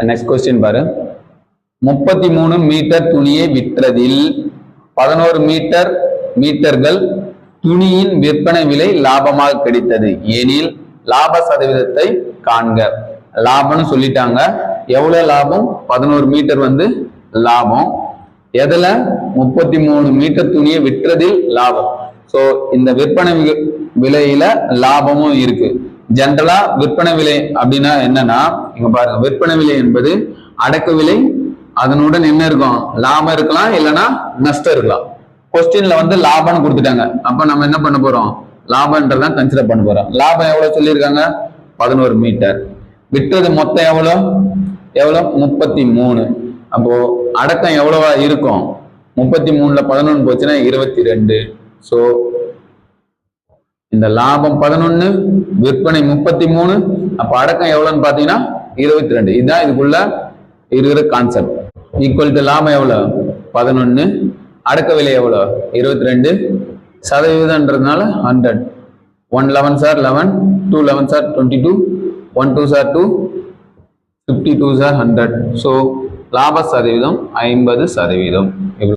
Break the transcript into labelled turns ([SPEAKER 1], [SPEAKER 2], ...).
[SPEAKER 1] Next question பாரு. 33 metre துணியை விற்றதில் 11 மீட்டர்கள் துணியின் விற்பனை விலை லாபமாக கிடைத்தது எனில் லாப சதவீதத்தை காண்க. லாபம்னு சொல்லிட்டாங்க. எவ்வளவு லாபம்? 11 மீட்டர் லாபம். எதுல? 33 மீட்டர் துணியை விற்றதில் லாபம். சோ இந்த விற்பனை விலையில லாபமும் இருக்கு. ஜென்ரலா விற்பனை விலை அப்படின்னா என்னன்னா, இங்க பாருங்க, விற்பனை விலை என்பது அடக்க விலை, அதனுடன் என்ன இருக்கும்? லாபம் இருக்கலாம், இல்லைன்னா நஷ்டம் இருக்கலாம். கொஸ்டின்ல லாபம்னு கொடுத்துட்டாங்க. அப்ப நம்ம என்ன பண்ண போறோம்? லாபம்ன்றதான் கன்சிடர் பண்ண போறோம். லாபம் எவ்வளவு சொல்லியிருக்காங்க? 11 மீட்டர். விற்றது மொத்தம் எவ்வளவு? 33. அப்போ அடக்கம் எவ்வளவா இருக்கும்? 33ல 11 போச்சுன்னா 22. சோ இந்த லாபம் 11, விற்பனை 33, அப்ப அடக்கம் எவ்வளவுன்னு பாத்தீங்கன்னா 22. இதுதான் இதுக்குள்ள இருக்கிற கான்செப்ட். ஈக்குவல் டு லாபம் எவ்வளவு? 11, அடக்க விலை எவ்வளவு? 22, சதவீதம்ன்றதுனால 100. 1 11s are 11, 2 11s are 22, 1 2s are 2, 52s are 100. So லாப சதவீதம் 50%.